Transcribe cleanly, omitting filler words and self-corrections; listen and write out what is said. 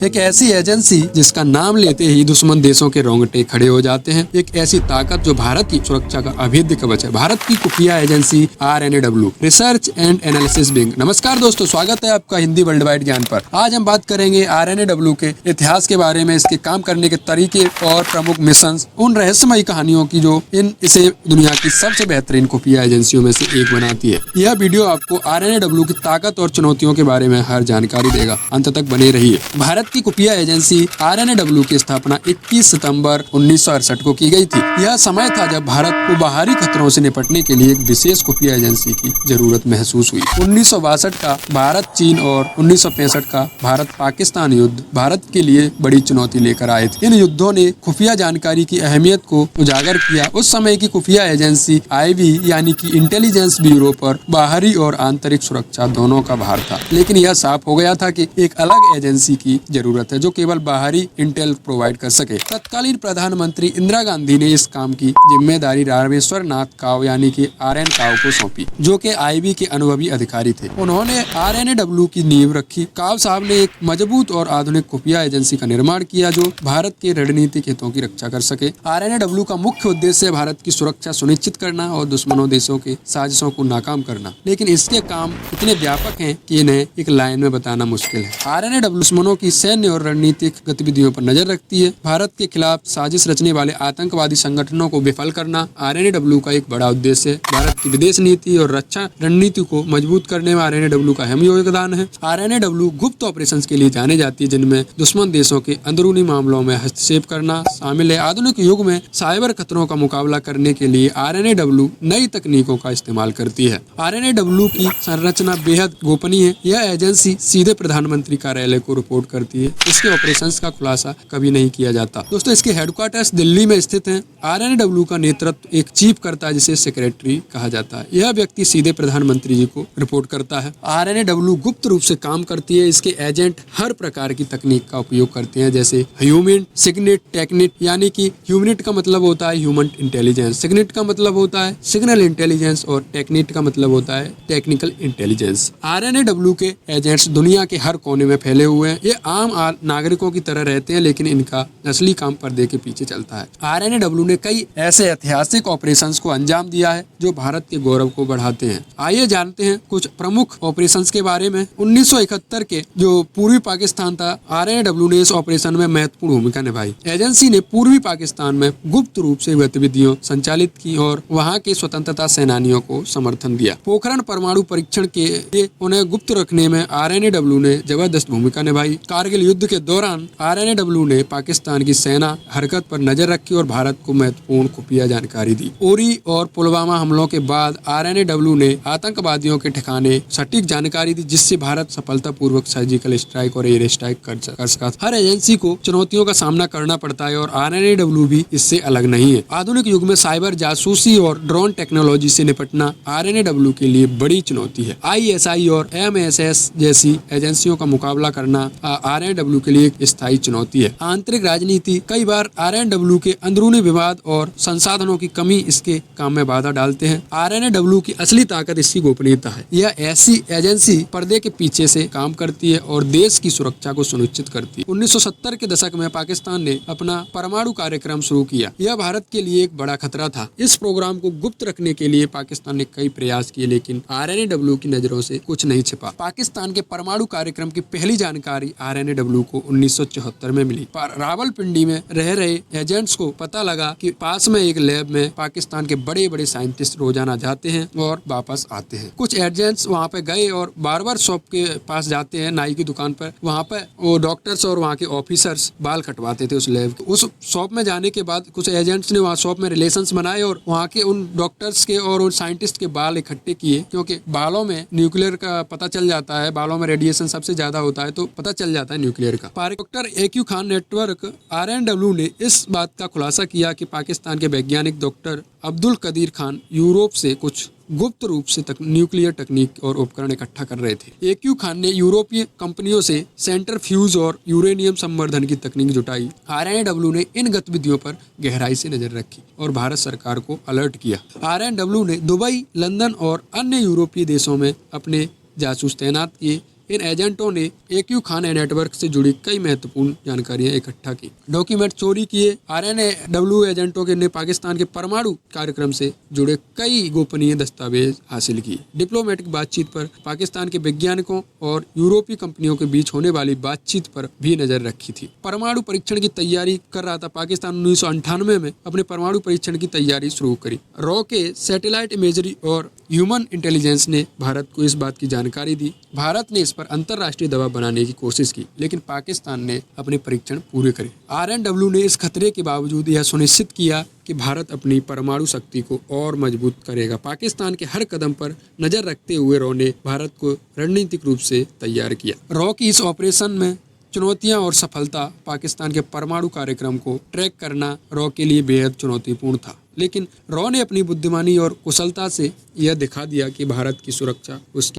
एक ऐसी एजेंसी जिसका नाम लेते ही दुश्मन देशों के रोंगटे खड़े हो जाते हैं। एक ऐसी ताकत जो भारत की सुरक्षा का अभेद्य कवच है। भारत की खुफिया agency RNAW, research and analysis wing. नमस्कार दोस्तों, स्वागत है आपका हिंदी वर्ल्ड वाइड ज्ञान पर। आज हम बात करेंगे RNAW के इतिहास के बारे में, इसके काम करने के तरीके और प्रमुख मिशन, उन रहस्यमयी कहानियों की जो इसे दुनिया की सबसे बेहतरीन खुफिया एजेंसियों में से एक बनाती है। यह वीडियो आपको RNAW की ताकत और चुनौतियों के बारे में हर जानकारी देगा। अंत तक बने रहिए। भारत की खुफिया एजेंसी RNAW की स्थापना 21 सितंबर 1968 को की गई थी। यह समय था जब भारत को बाहरी खतरों से निपटने के लिए एक विशेष खुफिया एजेंसी की जरूरत महसूस हुई। 1962 का भारत चीन और 1965 का भारत पाकिस्तान युद्ध भारत के लिए बड़ी चुनौती लेकर आए थे। इन युद्धों ने खुफिया जानकारी की अहमियत को उजागर किया। उस समय की खुफिया एजेंसी IB यानी कि इंटेलिजेंस ब्यूरो पर बाहरी और आंतरिक सुरक्षा दोनों का भार था। लेकिन यह साफ हो गया था कि एक अलग एजेंसी की जरूरत है जो केवल बाहरी इंटेल प्रोवाइड कर सके। तत्कालीन प्रधानमंत्री इंदिरा गांधी ने इस काम की जिम्मेदारी रामेश्वर नाथ काव यानी कि RN काव को सौंपी, जो कि IB के अनुभवी अधिकारी थे। उन्होंने RNAW की नींव रखी। काव साहब ने एक मजबूत और आधुनिक खुफिया एजेंसी का निर्माण किया जो भारत के रणनीतिक हितों की रक्षा कर सके। RNAW का मुख्य उद्देश्य भारत की सुरक्षा सुनिश्चित करना और दुश्मनों देशों के साजिशों को नाकाम करना। लेकिन इसके काम इतने व्यापक हैं कि इन्हें एक लाइन में बताना मुश्किल है। RNAW दुश्मनों की सैन्य और रणनीतिक गतिविधियों पर नजर रखती है। भारत के खिलाफ साजिश रचने वाले आतंकवादी संगठनों को विफल करना RNAW का एक बड़ा उद्देश्य है। भारत की विदेश नीति और रक्षा रणनीति को मजबूत करने में RNAW का अहम योगदान है। RNAW गुप्त ऑपरेशंस के लिए जाने जाती है, जिनमें दुश्मन देशों के अंदरूनी मामलों में हस्तक्षेप करना शामिल है। आधुनिक युग में साइबर खतरों का मुकाबला करने के लिए RNAW नई तकनीकों का इस्तेमाल करती है। RNAW की संरचना बेहद गोपनीय है। यह एजेंसी सीधे प्रधानमंत्री कार्यालय को रिपोर्ट करती है। इसके ऑपरेशंस का खुलासा कभी नहीं किया जाता। दोस्तों, इसके हेडक्वार्टर्स दिल्ली में स्थित हैं। RNAW का नेतृत्व एक चीफ करता है जिसे सेक्रेटरी कहा जाता है। यह व्यक्ति सीधे प्रधानमंत्री जी को रिपोर्ट करता है। RNAW गुप्त रूप से काम करती है। इसके एजेंट हर प्रकार की तकनीक का उपयोग करते हैं, जैसे ह्यूमिट, सिग्नेट, टेक्निट, यानी कि ह्यूमिट का मतलब होता है ह्यूमन इंटेलिजेंस, सिग्नेट का मतलब होता है सिग्नल इंटेलिजेंस और टेक्निट का मतलब होता है टेक्निकल इंटेलिजेंस। RNAW के एजेंट्स दुनिया के हर कोने में फैले हुए हैं। ये आम नागरिकों की तरह रहते हैं, लेकिन इनका असली काम पर्दे के पीछे चलता है। RNAW ने कई ऐसे ऐतिहासिक ऑपरेशंस को अंजाम दिया है जो भारत के गौरव को बढ़ाते हैं। आइए जानते हैं कुछ प्रमुख ऑपरेशंस के बारे में। 1971 के जो पूर्वी पाकिस्तान था, RNAW ने इस ऑपरेशन में महत्वपूर्ण भूमिका निभाई। एजेंसी ने पूर्वी पाकिस्तान में गुप्त रूप से गतिविधियों संचालित की और वहाँ के स्वतंत्रता सेनानियों को समर्थन दिया। पोखरण परमाणु परीक्षण के लिए उन्हें गुप्त रखने में RNAW ने जबरदस्त भूमिका निभाई। कारगिल युद्ध के दौरान RNAW ने पाकिस्तान की सेना हरकत पर नजर रखी और भारत को महत्वपूर्ण खुफिया जानकारी दी। उरी और पुलवामा हमलों के बाद RNAW ने आतंकवादियों के ठिकाने सटीक जानकारी दी, जिससे भारत सफलतापूर्वक सर्जिकल स्ट्राइक और एयर स्ट्राइक कर सका। हर एजेंसी को चुनौतियों का सामना करना पड़ता है और RNAW भी इससे अलग नहीं है। आधुनिक युग में साइबर जासूसी और ड्रोन टेक्नोलॉजी से निपटना RNAW के लिए बड़ी चुनौती है। ISI और MSS जैसी एजेंसियों का मुकाबला करना RNAW के लिए एक स्थायी चुनौती है। आंतरिक राजनीति, कई बार RNAW के अंदरूनी विवाद और संसाधनों की कमी इसके काम में बाधा डालते हैं। RNAW की असली ताकत इसकी गोपनीयता है। यह ऐसी एजेंसी पर्दे के पीछे से काम करती है और देश की सुरक्षा को सुनिश्चित करती है। 1970 के दशक में पाकिस्तान ने अपना परमाणु कार्यक्रम शुरू किया। यह भारत के लिए एक बड़ा खतरा था। इस प्रोग्राम को गुप्त रखने के लिए पाकिस्तान ने कई प्रयास किए, लेकिन RNAW की नजरों से कुछ नहीं छिपा। पाकिस्तान के परमाणु कार्यक्रम की पहली जानकारी RNAW को 1974 में मिली। रावलपिंडी में रह रहे एजेंट्स को पता लगा कि पास में एक लैब में पाकिस्तान के बड़े बड़े साइंटिस्ट रोजाना जाते हैं और वापस आते हैं। कुछ एजेंट्स वहाँ पे गए और बार्बर शॉप के पास जाते हैं, नाई की दुकान पर। वहाँ पे वो डॉक्टर्स और वहाँ के ऑफिसर्स बाल कटवाते थे उस लैब के। उस शॉप में जाने के बाद कुछ एजेंट्स ने वहाँ शॉप में रिलेशंस बनाए और वहाँ के उन डॉक्टर्स के और उन साइंटिस्ट के बाल इकट्ठे किए, क्योंकि बालों में न्यूक्लियर का पता चल जाता है, बालों में रेडिएशन सबसे ज्यादा होता है, तो पता चल जाता है न्यूक्लियर का। Doctor AQ Khan network RNAW ने इस बात का खुलासा किया कि पाकिस्तान के वैज्ञानिक डॉक्टर अब्दुल कदीर खान यूरोप से कुछ गुप्त रूप से न्यूक्लियर तकनीक और उपकरण इकट्ठा कर रहे थे। AQ खान ने यूरोपीय कंपनियों से सेंट्रीफ्यूज और यूरेनियम संवर्धन की तकनीक जुटाई। RNAW ने इन गतिविधियों पर गहराई से नजर रखी और भारत सरकार को अलर्ट किया। RNAW ने दुबई, लंदन और अन्य यूरोपीय देशों में अपने जासूस तैनात किए। इन एजेंटों ने AQ खान नेटवर्क से जुड़ी कई महत्वपूर्ण जानकारियां इकट्ठा की। डॉक्यूमेंट चोरी किए RNW एजेंटों ने पाकिस्तान के परमाणु कार्यक्रम से जुड़े कई गोपनीय दस्तावेज हासिल किए। डिप्लोमेटिक बातचीत पर पाकिस्तान के वैज्ञानिकों और यूरोपीय कंपनियों के बीच होने वाली बातचीत पर भी नजर रखी थी। परमाणु परीक्षण की तैयारी कर रहा था पाकिस्तान 1998 में अपने परमाणु परीक्षण की तैयारी शुरू करी। रॉ के सैटेलाइट इमेजरी और ह्यूमन इंटेलिजेंस ने भारत को इस बात की जानकारी दी। भारत ने इस पर अंतर्राष्ट्रीय दबाव बनाने की कोशिश की, लेकिन पाकिस्तान ने अपने परीक्षण पूरे करे। RNW ने इस खतरे के बावजूद यह सुनिश्चित किया कि भारत अपनी परमाणु शक्ति को और मजबूत करेगा। पाकिस्तान के हर कदम पर नजर रखते हुए रॉ ने भारत को रणनीतिक रूप से तैयार किया। रॉ की इस ऑपरेशन में चुनौतियां और सफलता, पाकिस्तान के परमाणु कार्यक्रम को ट्रैक करना रॉ के लिए बेहद चुनौतीपूर्ण था, लेकिन रॉ ने अपनी बुद्धिमानी और कुशलता से यह दिखा दिया कि भारत की सुरक्षा उसकी